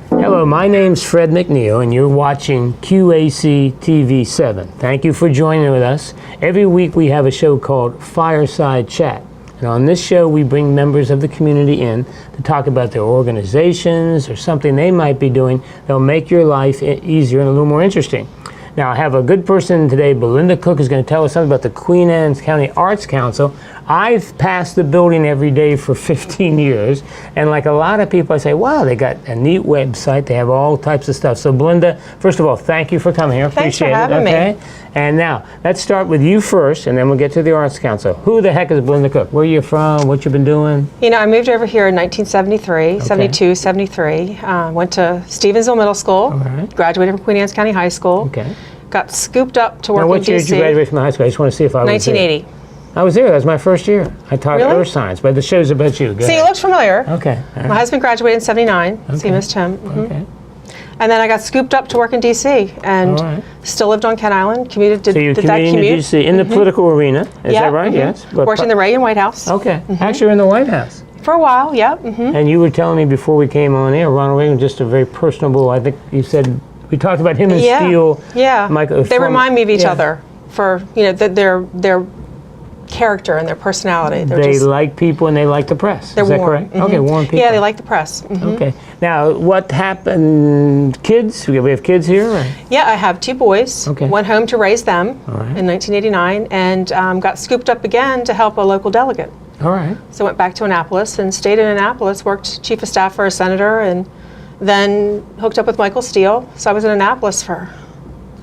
Hello, my name's Fred McNeil, and you're watching QAC TV 7. Thank you for joining with us. Every week we have a show called Fireside Chat. And on this show, we bring members of the community in to talk about their organizations or something they might be doing that'll make your life easier and a little more interesting. Now, I have a good person today. Belinda Cook is going to tell us something about the Queen Anne's County Arts Council. I've passed the building every day for 15 years, and like a lot of people, I say, wow, they got a neat website. They have all types of stuff. So, Belinda, first of all, thank you for coming here. Thanks for Appreciate having it. me. And now, let's start with you first, and then we'll get to the Arts Council. Who the heck is Belinda Cook? Where are you from? What you been doing? You know, I moved over here in 1973, 72, 73. Went to Stevensville Middle School, graduated from Queen Anne's County High School. Okay. Got scooped up to work Now, in what year DC. did you graduate from the high school? I just want to see if I was 1980. there. I was there. That was my first year. I taught Really? earth science, but the show's about you. Go See, ahead. it looks familiar. Okay. All right. My husband graduated in 79. Okay. See, Miss Tim. Okay. And then I got scooped up to work in DC and All right. still lived on Kent Island, commuted, So you did that commuted commute. in DC, in the political arena, is Yeah, that right? Yes. But Worked in the Reagan White House. Okay. Actually, you're in the White House. For a while, yep. And you were telling me before we came on air, Ronald Reagan, just a very personable, I think you said, we talked about him and Steele. Yeah. They remind me of each yeah. other for, you know, their character and their personality. They like people and they like the press. They're is that warm. correct? Okay, warm people. Yeah, they like the press. Okay. Now, what happened? Kids? We have kids here? Or? Yeah, I have two boys. Okay. Went home to raise them right. in 1989 and got scooped up again to help a local delegate. All right. So went back to Annapolis and stayed in Annapolis, worked chief of staff for a senator, and then hooked up with Michael Steele. So I was in Annapolis for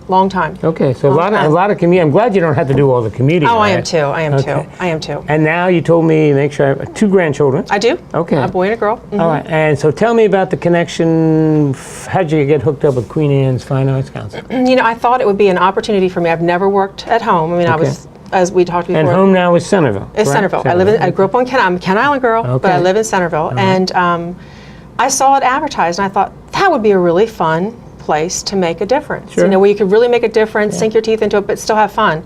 a long time. Okay, so a lot of commuting. I'm glad you don't have to do all the commuting. Oh, I am right? too. I am Okay. too. I am too. And now you told me, make sure I have 2 grandchildren. I do. Okay. A boy and a girl. All right, and so tell me about the connection. How'd you get hooked up with Queen Anne's Fine Arts Council? You know, I thought it would be an opportunity for me. I've never worked at home. I mean, I was, as we talked before. And home now is Centreville. It's correct? Centreville. I grew up on Kent. I'm a Kent Island girl, but I live in Centreville. And I saw it advertised, and I thought that would be a really fun place to make a difference. Sure. You know, where you could really make a difference, sink your teeth into it, but still have fun.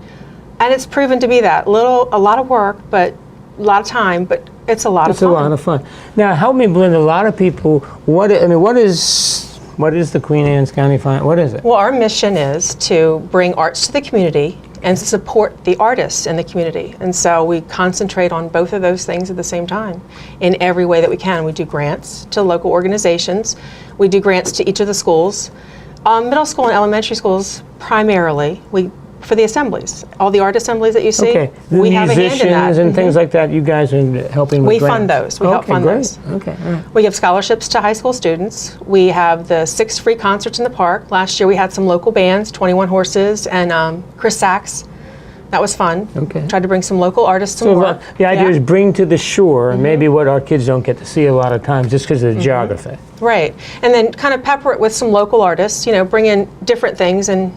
And it's proven to be that. A lot of work, but a lot of time, but it's a lot of fun. It's a lot of fun. Now, help me, Belinda. A lot of people. What is the Queen Anne's County Fine? What is it? Well, our mission is to bring arts to the community and to support the artists in the community. And so we concentrate on both of those things at the same time in every way that we can. We do grants to local organizations. We do grants to each of the schools. Middle school and elementary schools primarily, for the assemblies, all the art assemblies that you see, Okay. The we have a hand in that. musicians and things like that, you guys are helping with We grants. fund those. We help fund great. those. Okay, all right. We give scholarships to high school students. We have the 6 free concerts in the park. Last year we had some local bands, 21 Horses and Chris Sachs. That was fun. Okay. Tried to bring some local artists to work. The idea is bring to the shore maybe what our kids don't get to see a lot of times just because of the geography. Right. And then kind of pepper it with some local artists, you know, bring in different things and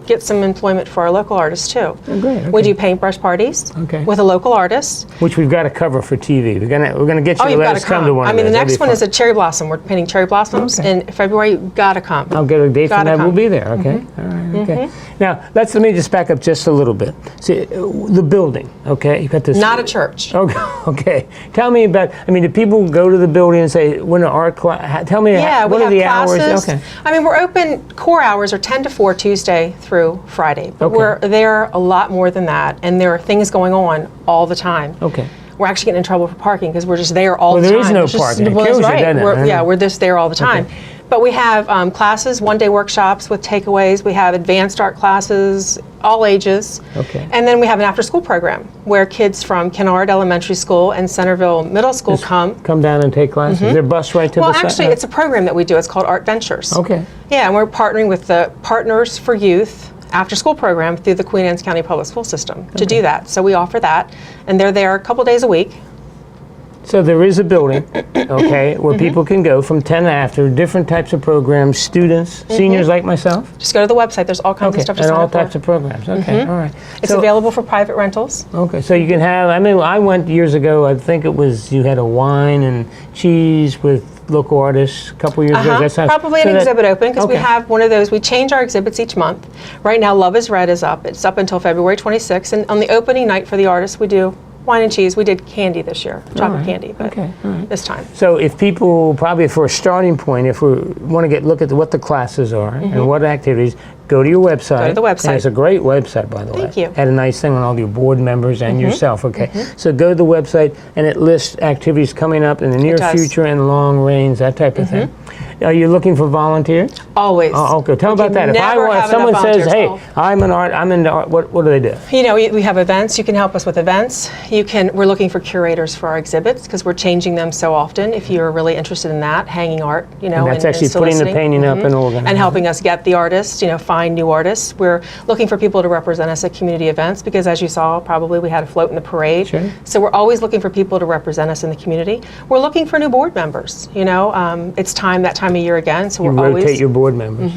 get some employment for our local artists too. Oh, great. Okay. We do paintbrush parties with a local artist. Which we've got to cover for TV. We're gonna get you to You've let got us to come to one I of mean, the those. next That'd one be is a cherry blossom. We're painting cherry blossoms in February. You've got to come. I'll get a date from Gotta that. We'll come. be there. Okay. All right. Okay. Now let me just back up just a little bit. See the building. Okay. You got this. Not a church. Okay. Okay. Tell me about. I mean, do people go to the building and say, "When an art class"? Tell me. Yeah, what we are have the classes. hours? Okay. I mean, we're open. Core hours are 10 to 4 Tuesday through Friday. But we're there a lot more than that, and there are things going on all the time. Okay. We're actually getting in trouble for parking because we're just there all the time. There is no It's just- parking. It well, kills that's you, right. doesn't it? We're just there all the time. Okay. But we have classes, one-day workshops with takeaways. We have advanced art classes, all ages. Okay. And then we have an after-school program where kids from Kennard Elementary School and Centreville Middle School come down and take classes. They're bused right to Well, the site? actually, it's a program that we do. It's called Art Ventures. Okay. Yeah, and we're partnering with the Partners for Youth after-school program through the Queen Anne's County Public School System to do that. So we offer that, and they're there a couple days a week. So there is a building, okay, where people can go from 10 after, different types of programs, students, seniors like myself? Just go to the website. There's all kinds of stuff to and sign all up for. types of programs. Okay, all right. It's So- available for private rentals. Okay, so you can have, I mean, I went years ago, I think it was, you had a wine and cheese with local artists a couple years ago. That sounds- Probably so an that- exhibit open because we okay. have one of those. We change our exhibits each month. Right now, Love is Red is up. It's up until February 26th. And on the opening night for the artists, we do wine and cheese. We did candy this year, chocolate candy, but Okay. All right. this time. So if people, probably for a starting point, if we want to look at what the classes are and what activities, go to your website. Go to the website. And it's a great website, by the way. Thank you. Had a nice thing on all your board members and yourself. Okay. So go to the website, and it lists activities coming up in the near does. future and long range, that type of thing. Are you looking for volunteers? Always. Oh, okay. Tell We about can that. never If have someone enough says, volunteers. "Hey, I'm into art," what do they do? You know, we have events. You can help us with events. We're looking for curators for our exhibits because we're changing them so often. If you're really interested in that, hanging art, you know, And that's actually putting the soliciting. painting up and organizing. And helping us get the artists, you know, find new artists. We're looking for people to represent us at community events because, as you saw, probably we had a float in the parade. Sure. So we're always looking for people to represent us in the community. We're looking for new board members. You know, it's that time of year again. So You we're always rotate your board members.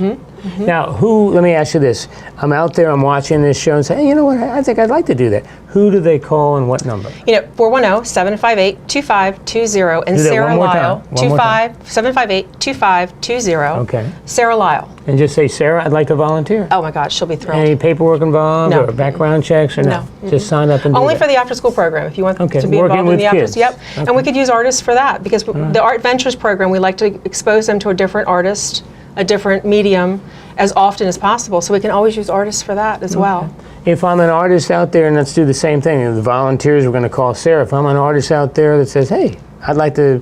Now, let me ask you this. I'm out there, I'm watching this show and say, hey, you know what, I think I'd like to do that. Who do they call and what number? You know, 410-758-2520 and Do that Sarah one more Lyle, time. One more time. 758-2520. Okay. Sarah Lyle. And just say, Sarah, I'd like to volunteer. Oh my gosh, she'll be thrilled. Any paperwork involved No. or background checks or no? Just sign up and do Only that. for the after-school program, if you want Okay, to be working involved in with the after. kids. Yep. Okay. And we could use artists for that because the Art Ventures program, we like to expose them to a different artist, a different medium as often as possible. So we can always use artists for that as well. If I'm an artist out there, and let's do the same thing, the volunteers, we're going to call Sarah. If I'm an artist out there that says, hey, I'd like to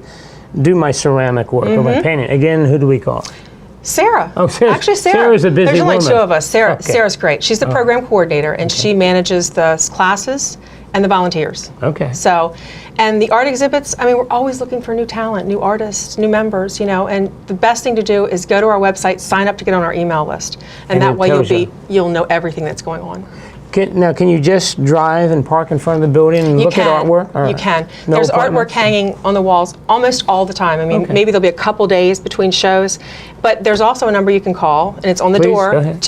do my ceramic work or my painting, again, who do we call? Sarah. Oh, Sarah. Actually, Sarah. Sarah's a busy There's only woman. two of us. Okay. Sarah's great. She's the program coordinator, and she manages the classes and the volunteers. Okay. So, and the art exhibits, I mean, we're always looking for new talent, new artists, new members, you know, and the best thing to do is go to our website, sign up to get on our email list. And And that it way tells you. you'll know everything that's going on. Can you just drive and park in front of the building and look at artwork? All You right. can. No There's artwork appointments? hanging on the walls almost all the time. I mean, Okay. maybe there'll be a couple days between shows, but there's also a number you can call, and it's on the Please, door, go ahead.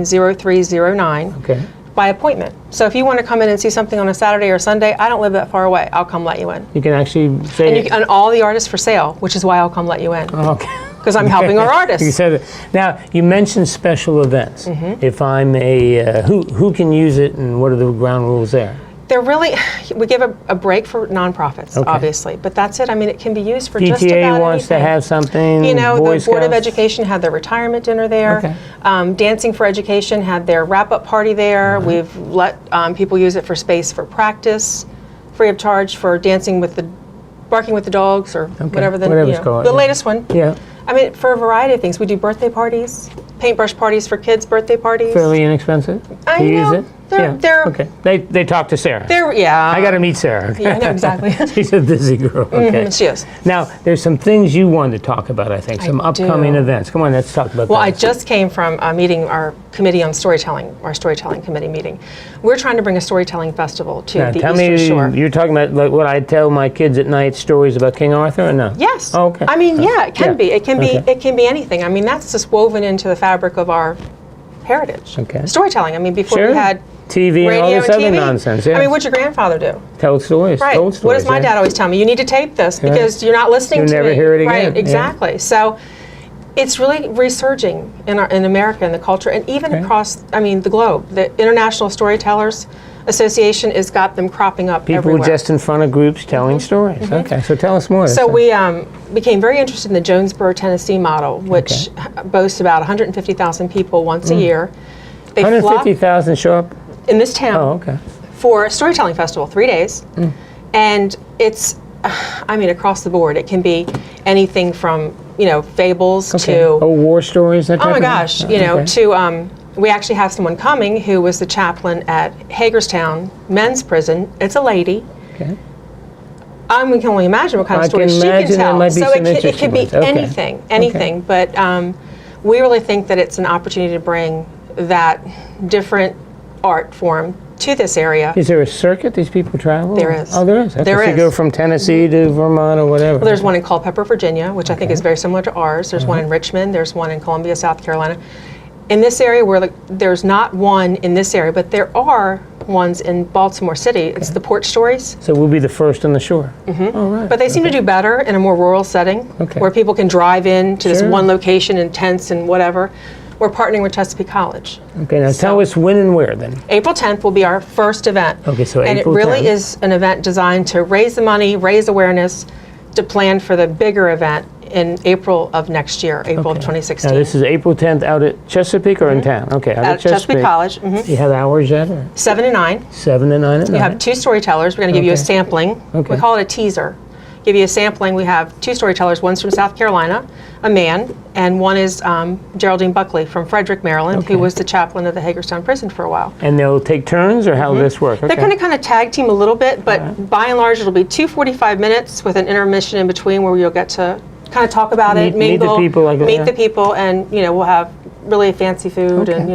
202-669-0309. Okay. By appointment. So if you want to come in and see something on a Saturday or Sunday, I don't live that far away. I'll come let you in. You can actually say. And all the artists for sale, which is why I'll come let you in. Okay. Because I'm helping our You artists. said it. Now you mentioned special events. Mm-hmm. If I'm a who can use it and what are the ground rules there? They're really, we give a break for nonprofits, Okay. obviously, but that's it. I mean, it can be used for just about PTA wants to anything. have something. You know, Boy the Board of Scouts? Education had their retirement dinner there. Okay. Dancing for Education had their wrap-up party there. Mm-hmm. We've let people use it for space for practice, free of charge for dancing with barking with the dogs or whatever Whatever's called, the yeah. latest one. Yeah. I mean, for a variety of things. We do birthday parties, paintbrush parties for kids' birthday parties. Fairly inexpensive I to use know. it. They're- okay. They talk to Sarah. Yeah. I got to meet Sarah. Yeah, I know, exactly. She's a busy girl. Okay. She is. Now there's some things you wanted to talk about. I think some upcoming do. events. Come on, let's talk about. Well, I those. just came from a meeting, our committee on storytelling, our storytelling committee meeting. We're trying to bring a storytelling festival to Now, the tell Eastern me, Shore. you're talking about like what I tell my kids at night, stories about King Arthur, or no? Yes. Oh, okay. I mean, yeah, it can Yeah. be. It can be. Okay. It can be anything. I mean, that's just woven into the fabric of our heritage. Okay. Storytelling. I mean, before Sure. we had TV and all radio this and other TV. nonsense. I Yeah. mean, what'd your grandfather do? Tell stories. Right. Told stories. What does my yeah. dad always tell me? You need to tape this because you're not listening You'll to never me. hear it again. Right. Yeah. Exactly. So. It's really resurging in America and the culture, and even Okay. across, I mean, the globe. The International Storytellers Association has got them cropping up People everywhere. just in front of groups telling stories. Okay, so tell us more. So we became very interested in the Jonesboro, Tennessee model, which boasts about 150,000 people once a year. They flock 150,000 show up. in this town Oh, okay. for a storytelling festival, 3 days, and it's, I mean, across the board. It can be anything from fables Okay. to war stories. That oh type my of gosh, thing? Okay. to we actually have someone coming who was the chaplain at Hagerstown Men's Prison. It's a lady. Okay. We can only imagine what kind of I can stories she imagine can there tell. might be So some it interesting could be ones. Okay. anything. But we really think that it's an opportunity to bring that different art form to this area. Is there a circuit these people travel? There is. Oh, there is. Okay, There so you is. go from Tennessee to Vermont or whatever. Well, there's one in Culpeper, Virginia, which I think is very similar to ours. There's one in Richmond. There's one in Columbia, South Carolina. In this area, there's not one in this area, but there are ones in Baltimore City. It's the Porch Stories. So we'll be the first on the shore. Mm-hmm. All right. But they seem to do better in a more rural setting Okay. where people can drive in to this Sure. one location in tents and whatever. we're partnering with Chesapeake College. Okay, now tell us when and where then. April 10th will be our first event. Okay, so and April it really 10th. is an event designed to raise the money, raise awareness, to plan for the bigger event in April of next year, April of 2016. Now this is April 10th out at Chesapeake or in town? Okay, out At Chesapeake College. You have hours yet? Or? 7 to 9. 7 to 9 at We night? have 2 storytellers. We're going to give you a Okay. sampling. Okay. We call it a teaser. Give you a sampling. We have 2 storytellers. One's from South Carolina, a man, and one is Geraldine Buckley from Frederick, Maryland, Okay. who was the chaplain of the Hagerstown prison for a while. And they'll take turns, or how will this work? They're going to kind of tag team a little bit, but by and large, it'll be 2 45 minutes with an intermission in between where you'll get to kind of talk about it, Meet the mingle, people like that, meet yeah. the people, and we'll have really fancy food Okay. and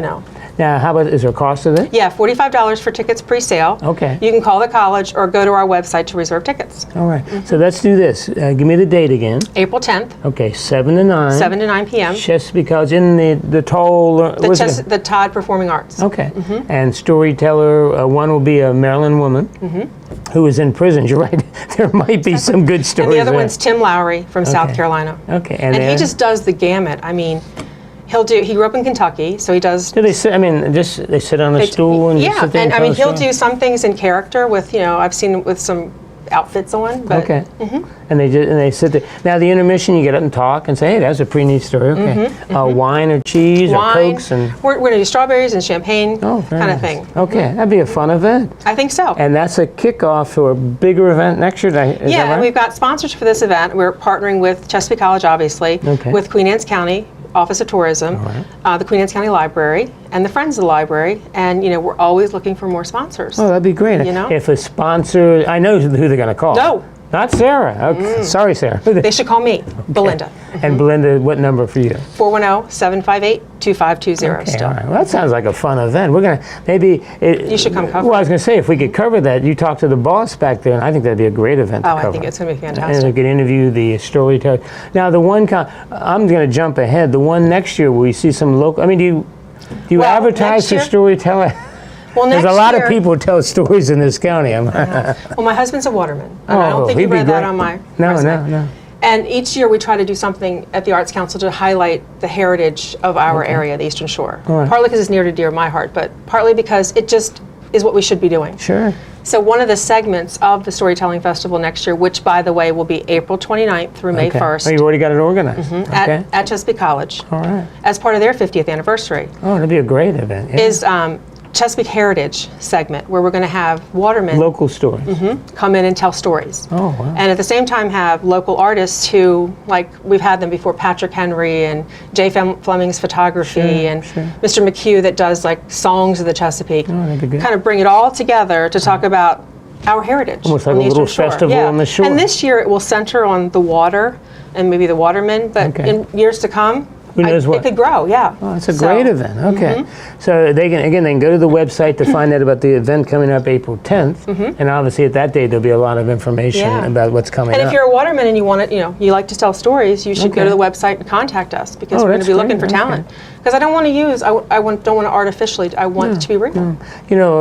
Now, how about, is there a cost to this? Yeah, $45 for tickets pre-sale. Okay. You can call the college or go to our website to reserve tickets. All right, so let's do this. Give me the date again. April 10th, Okay, 7 to 9. 7 to 9 p.m. Chesapeake College in the tall. The Todd Performing Arts. Okay, and storyteller, one will be a Maryland woman who is in prison. You're right, there might be some good stories And the other there. one's Tim Lowry from South Okay. Carolina. Okay, And he then- just does the gamut. I mean, he grew up in Kentucky, so he does. Do they sit? I mean, just they sit on a stool and just Yeah, sit there and I tell mean, a he'll story? do some things in character with, I've seen him with some outfits on. But Okay, and they sit there. Now the intermission, you get up and talk and say, "Hey, that's a pretty neat story." Okay, wine or cheese or wine. cokes and We're going to do strawberries and champagne very kind of nice. thing. Okay, that'd be a fun event, I think so. and that's a kickoff to a bigger event next year. Is that Yeah, right? and we've got sponsors for this event. We're partnering with Chesapeake College, obviously, Okay. with Queen Anne's County Office of Tourism, the Queen Anne's County Library, and the Friends of the Library. And, we're always looking for more sponsors. Oh, that'd be great. If a sponsor, I know who they're going to call. No. Not Sarah. Okay. Sorry, Sarah. They should call me, Belinda. And Belinda, what number for you? 410-758-2520 Okay, still. all right. Well, that sounds like a fun event. We're gonna You should come cover Well, I was gonna say if we could cover that, you talk to the boss back there, and I think that'd be a great event to Oh, cover. I think it's going to be And fantastic. we could interview the storyteller. Now, the one I'm going to jump ahead. The one next year, where we see some local. I mean, do you Well, advertise next for year- storyteller? Well, There's next a lot year, of people who tell stories in this county. Well, my husband's a waterman. And I don't think he'd you be read that great. on my No, resume. no. And each year we try to do something at the Arts Council to highlight the heritage of our area, the Eastern Shore. right. Partly because it's near to dear my heart, but partly because it just is what we should be doing. Sure. So one of the segments of the Storytelling Festival next year, which by the way will be April 29th through May Okay. 1st, Oh, you already got it organized. Okay. at Chesapeake College, All right. as part of their 50th anniversary, Oh, that'd be a great event. Yeah. is Chesapeake Heritage segment, where we're going to have watermen Local stories. come in and tell stories. Oh, wow. And at the same time have local artists who, like we've had them before, Patrick Henry and Jay Fleming's photography and Mr. McHugh that does like songs of the Chesapeake. that'd be good. Kind of bring it all together to talk about our heritage. Almost like on a the little Eastern Shore. festival on the shore. And this year it will center on the water and maybe the watermen, but Okay. in years to come, Who knows what? it could grow, yeah. Oh, that's a great event. Okay. So they can go to the website to find out about the event coming up April 10th. And obviously at that day there'll be a lot of information Yeah. about what's coming And up. if you're a waterman and you want to, you like to tell stories, you should go Okay. to the website and contact us because Oh, we're going that's to be looking great. for talent. Because I don't want to use, don't want to artificially, I want it to be real.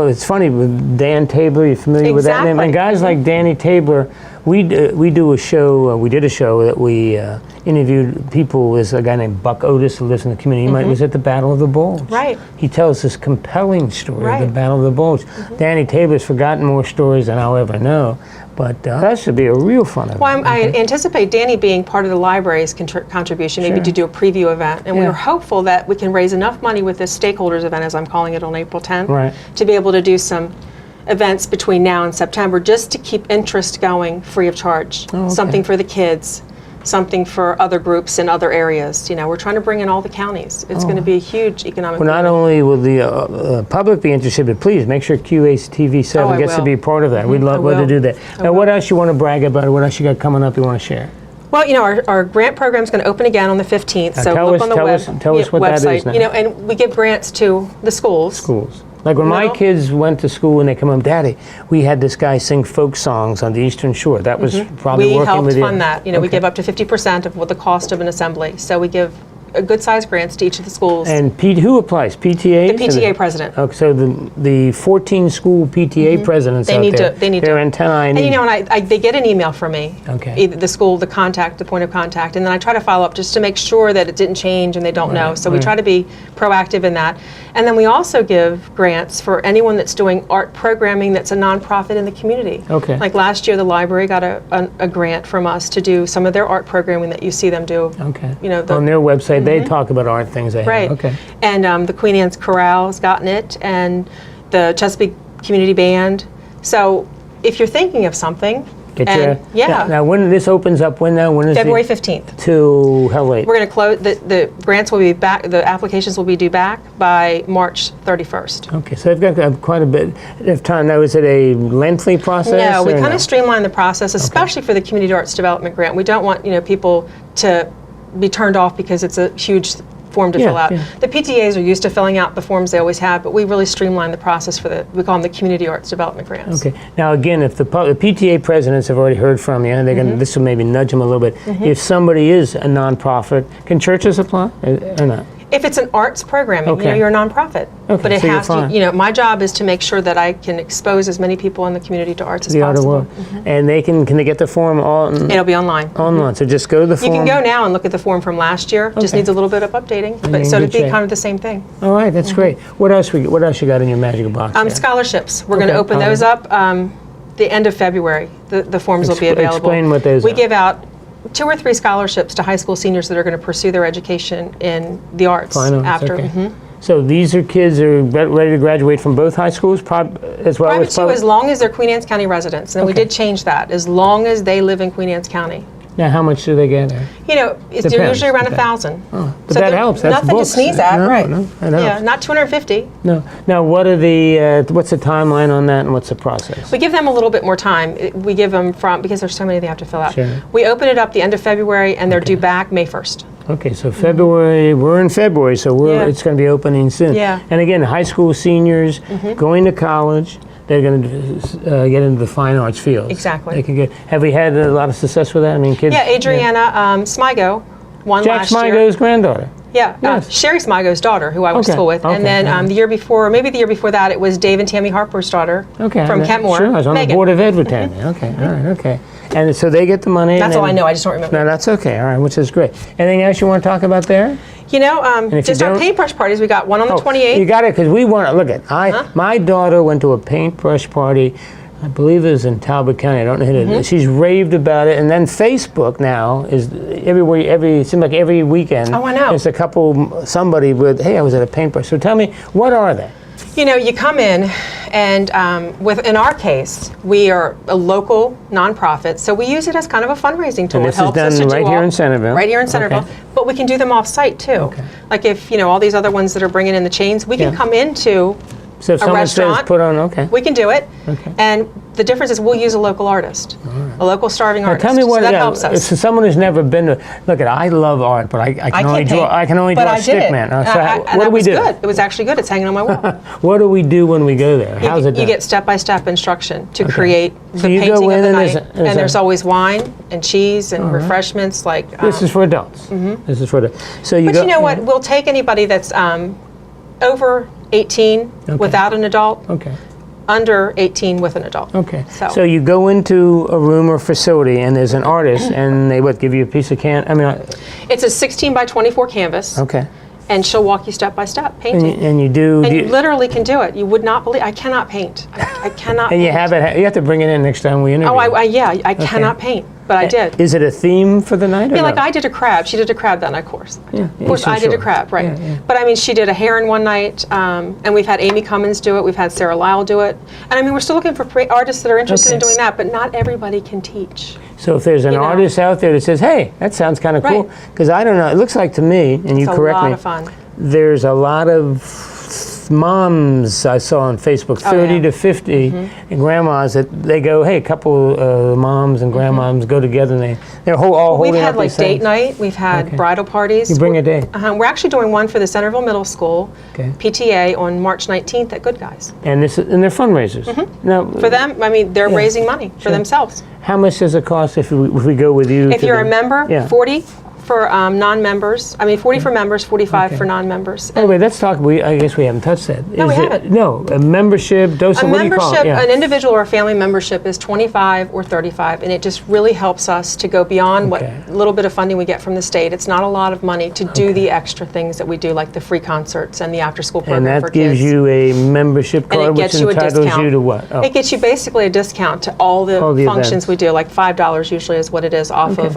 It's funny with Dan Tabler, you familiar with that name? And Exactly. guys like Danny Tabler, we do a show, we did a show that we interviewed people. There's a guy named Buck Otis who lives in the community. He was at the Battle of the Bulge. Right. He tells this compelling story of Right. the Battle of the Bulge. Danny Tabler's forgotten more stories than I'll ever know, but that should be a real fun event. Well, I anticipate Danny being part of the library's contribution, maybe to do a preview event. And Yeah. we're hopeful that we can raise enough money with this stakeholders event, as I'm calling it, on April 10th, Right. to be able to do some events between now and September just to keep interest going free of charge. Oh, okay. Something for the kids, something for other groups in other areas. We're trying to bring in all the counties. It's going to be a huge economic Well, not boom. only will the public be interested, but please make sure QAC TV 7 Oh, I gets to will. be part of that. We'd love will. to do that. Now, what else you want to brag about, or what else you got coming up you want to share? Well, our grant program is going to open again on the 15th, so tell look us- on the tell web, us- tell us what that website. is now. And we give grants to the schools. Schools. Like when my No. kids went to school and they come home, Daddy, we had this guy sing folk songs on the Eastern Shore. That was probably We working helped with you. fund that. We Okay. give up to 50% of what the cost of an assembly. So we give a good-sized grants to each of the schools. And who applies? PTA? The PTA president. Okay, so the 14 school PTA presidents They out need there, to. They need their to. antennae. And you know, and they get an email from me. Okay. Either the school, the contact, the point of contact, and then I try to follow up just to make sure that it didn't change and they don't know. So we try to be proactive in that. And then we also give grants for anyone that's doing art programming that's a nonprofit in the community. Okay. Like last year, the library got a grant from us to do some of their art programming that you see them do. Okay. You know, on their website, they talk about art things they right. have. Okay. And the Queen Anne's Chorale has gotten it, and the Chesapeake Community Band. So if you're thinking of something, Now, when this opens up, when is February 15th. To how late? We're going to close, the grants will be back, the applications will be due back by March 31st. Okay, so they've got quite a bit of time. Now, is it a lengthy process? No, we kind of streamline the process, especially for the Community Arts Development Grant. We don't want, people to be turned off because it's a huge form to fill out. Yeah. The PTAs are used to filling out the forms they always have, but we really streamline the process for we call them the Community Arts Development Grants. Okay. Now, again, if the PTA presidents have already heard from you, they're going this will maybe nudge them a little bit. If somebody is a nonprofit, can churches apply or not? If it's an arts programming, you're a nonprofit. Okay, But it so you're has fine. to, my job is to make sure that I can expose as many people in the community to arts as The art of possible. work. And they can they get the form It'll be online. online? So just go to the form. You can go now and look at the form from last year. Just Okay. needs a little bit of updating, you're but in so it'd good be shape. kind of the same thing. All right, that's great. What else you got in your magic box? there? Scholarships. We're going Okay, to open those up the end of February. The forms will be available. Explain what those We are. give out 2 or 3 scholarships to high school seniors that are going to pursue their education in the arts Fine arts, after. okay. So these are kids who are ready to graduate from both high schools, as well Private as too, public? as long as they're Queen Anne's County residents, and we Okay. did change that. As long as they live in Queen Anne's County, Now, how much do they get? they're Depends, usually around okay. 1,000. But that helps. That's nothing books. to sneeze at, No, right? no, that Yeah, helps. not 250. No. Now, what are what's the timeline on that, and what's the process? We give them a little bit more time. We give them because there's so many they have to fill out. Sure. We open it up the end of February, and they're due back May 1st. Okay, so February, we're in February, so Yeah. it's going to be opening soon. Yeah. And again, high school seniors going to college, they're going to get into the fine arts fields. Exactly. They can get. Have we had a lot of success with that? I mean, kids. Yeah, Adriana Smigo won Jack last year. Smigo's granddaughter. Yeah, Yes. Sherry Smigo's daughter, who I went to Okay, school with. okay, And then yeah. the year before, maybe the year before that, it was Dave and Tammy Harper's daughter Okay. from Kentmore. Sure, I was on Megan. the board of ed with Tammy. Okay, all right, okay. And so they get the money. That's and all I then- know. I just don't remember. No, that's okay. All right, which is great. Anything else you want to talk about there? You know, if just you our don't- paintbrush parties. We got one on the 28th. You got it, because we want to look at. My daughter went to a paintbrush party. I believe it was in Talbot County. I don't know who it is. She's raved about it, and then Facebook now is everywhere. It seems like every weekend. Oh, I know. There's somebody with. Hey, I was at a paintbrush. So tell me, what are they? You know, you come in, and in our case, we are a local nonprofit, so we use it as kind of a fundraising tool. And It this is helps us done to right do here all- in Centreville? Right here in Centreville. Okay. But we can do them off-site too. Okay. Like if all these other ones that are bringing in the chains, we can Yeah. come into So if a someone says restaurant. put on, okay. We can do it. Okay. And the difference is we'll use a local artist, a local starving artist. Tell me what so that helps us. If someone who's never been to look at. I love art, but I can only can't draw. paint, I can only but draw I did it. stickman. So And what do that we was do? good. It was actually good. It's hanging on my wall. What do we do when we go there? How's it done? You get step-by-step instruction to create So the you go painting of in the and night. there's There's always wine and cheese and refreshments like. This is for adults. This is for adults. So you But go. you know what? We'll take anybody that's over 18 without an adult, Okay. under 18 with an adult. Okay. So- So you go into a room or facility, and there's an artist, and they give you a piece of It's a 16 by 24 canvas, okay. and she'll walk you step by step And painting. you do. And you literally can do it. You would not believe. I cannot paint. I cannot. And you paint. have it. You have to bring it in next time we interview. Oh, I cannot paint, but I did. Is it a theme for the night? Or Yeah, like no? I did a crab. She did a crab that night, of course. Yeah, Of course, yeah, I did a sure. crab, right? Yeah, yeah. But I mean, she did a heron one night, and we've had Amy Cummins do it. We've had Sarah Lyle do it, and I mean, we're still looking for artists that are interested in Okay. doing that. But not everybody can teach. So if there's an You know. artist out there that says, "Hey, that sounds kind of cool," Right. because I don't know, it looks like to me, and you It's correct a lot me, of fun. there's a lot of moms I saw on Facebook, 30 yeah. to 50, and grandmas that they go, hey, a couple moms and grandmoms go together, and they're all We've holding had up like these things. date night. We've had Okay. bridal parties. You bring a date. We're actually doing one for the Centreville Middle School Okay. PTA on March 19th at Good Guys. And they're fundraisers. Now, For them, I mean, they're raising money for themselves. how much does it cost if we go with you? If to you're a the- member, Yeah. 40 for non-members. 40 for members, 45 for non-members. Anyway, let's talk. I guess we haven't touched that. No, we haven't. No, a membership, docent, what do you call it? Yeah. An individual or family membership is 25 or 35, and it just really helps us to go beyond what little bit of funding we get from the state. It's not a lot of money to do the extra things that we do, like the free concerts and the after-school program for kids. And that gives you a membership card, which entitles you to what? Oh. It gets you basically a discount to all the functions events we do, like $5 usually is what it is off of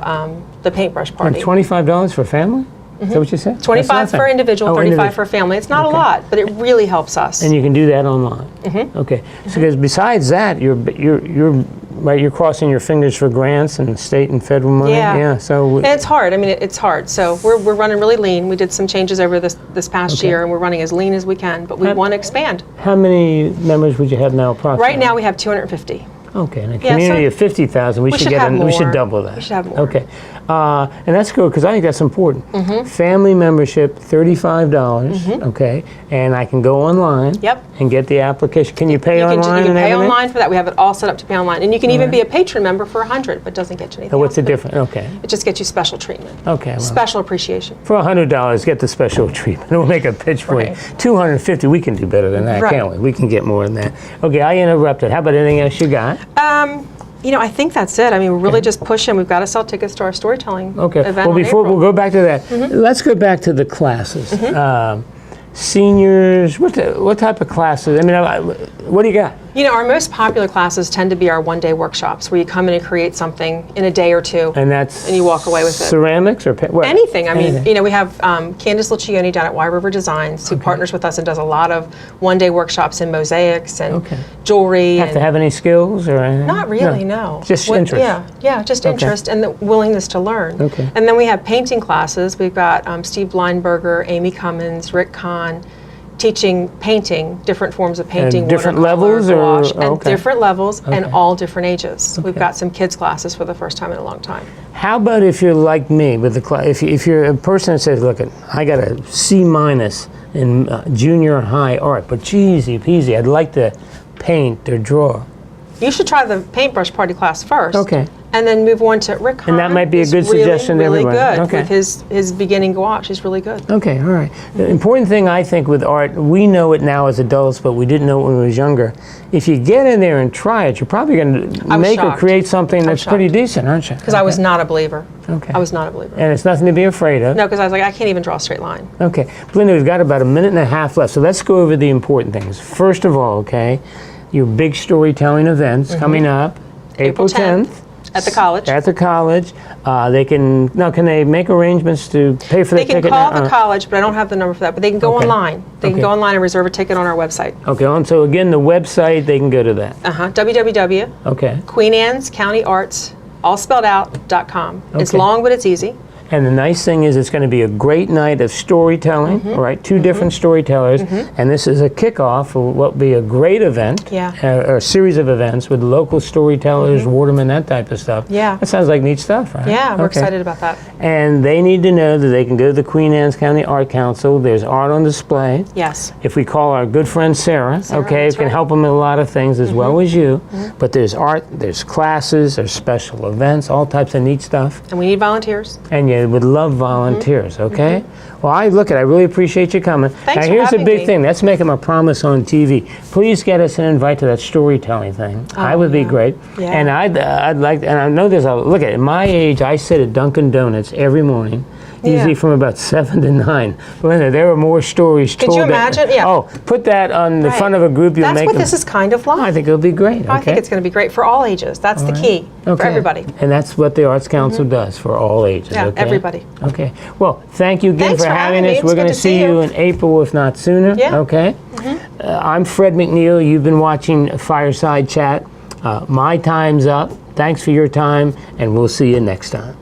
the paintbrush party. And $25 for family? Is that what you said? 25 for individual, 35 for family. It's not a lot, but it really helps us. And you can do that online. Okay. So because besides that, you're crossing your fingers for grants and state and federal money. Yeah. So and it's hard. It's hard. So we're running really lean. We did some changes over this past year, and we're running as lean as we can. But we want to expand. How many members would you have now? Approximately? Right now we have 250. Okay, in a community of 50,000, we should double that. We should have more. Okay, and that's good because I think that's important. Family membership, $35. Okay, and I can go online. And get the application. Can you pay online? You can pay online for that. We have it all set up to pay online, and you can even be a patron member for $100, but doesn't get you anything. So what's the difference? Okay. It just gets you special treatment. Okay. Well, special appreciation. For $100, get the special treatment. We'll make a pitch for you. $250, we can do better than that, can't we? We can get more than that. Okay, I interrupted. How about anything else you got? I think that's it. We're really just pushing. We've got to sell tickets to our storytelling event. Well, we'll go back to that. Let's go back to the classes. Seniors, what type of classes? What do you got? Our most popular classes tend to be our one-day workshops, where you come in and create something in a day or two, and you walk away with it. Ceramics or what? Anything. We have Candace Lucioni down at Y River Designs, who partners with us and does a lot of one-day workshops in mosaics and jewelry. Have to have any skills or anything? Not really, no. Just interest. Yeah, just interest and the willingness to learn. Okay. And then we have painting classes. We've got Steve Bleinberger, Amy Cummins, Rick Kahn, teaching painting, different forms of painting, and different levels, different levels, and all different ages. We've got some kids classes for the first time in a long time. How about if you're like me with the class? If you're a person that says, "Look, I got a C- in junior high art, but easy peasy, I'd like to paint or draw." You should try the paintbrush party class first. Okay. And then move on to Rick Hahn. And that might be a good suggestion to everyone. Really good with his beginning gouache. He's really good. Okay, all right. The important thing I think with art, we know it now as adults, but we didn't know it when we was younger. If you get in there and try it, you're probably going to make or create something that's pretty decent, aren't you? Because I was not a believer. Okay. I was not a believer. And it's nothing to be afraid of. No, because I was like, I can't even draw a straight line. Okay. Belinda, we've got about a minute and a half left, so let's go over the important things. First of all, your big storytelling events coming up April 10th. At the college. At the college. Can they make arrangements to pay for the ticket? They can call the college, but I don't have the number for that. But they can go online. They can go online and reserve a ticket on our website. Okay, so again, the website, they can go to that. www. Okay. Queen Anne's County Arts, all spelled out.com. It's long, but it's easy. And the nice thing is it's going to be a great night of storytelling, all right? Two different storytellers. And this is a kickoff for what will be a great event, or a series of events with local storytellers, watermen, that type of stuff. Yeah. That sounds like neat stuff, right? Yeah, we're excited about that. And they need to know that they can go to the Queen Anne's County Art Council. There's art on display. Yes. If we call our good friend Sarah, it can help them with a lot of things as well as you. But there's art, there's classes, there's special events, all types of neat stuff. And we need volunteers. And you would love volunteers, okay? Well, I really appreciate you coming. Thanks now, here's for the big me. thing. Let's make them a promise on TV. Please get us an invite to that storytelling thing. I would be great. Yeah. And I'd like, and I know there's look at my age, I sit at Dunkin' Donuts every morning. Usually from about 7 to 9. Belinda, there are more stories told. Could you imagine? Yeah. Oh, put that on the front of a group. That's what this is kind of like. I think it'll be great. Okay? I think it's going to be great for all ages. That's the key for everybody. And that's what the Arts Council does for all ages. Yeah, everybody. Okay. Well, thank you again Thanks for having us. me. We're going to see you in April, if not sooner. Yeah. Okay. I'm Fred McNeil. You've been watching Fireside Chat. My time's up. Thanks for your time, and we'll see you next time.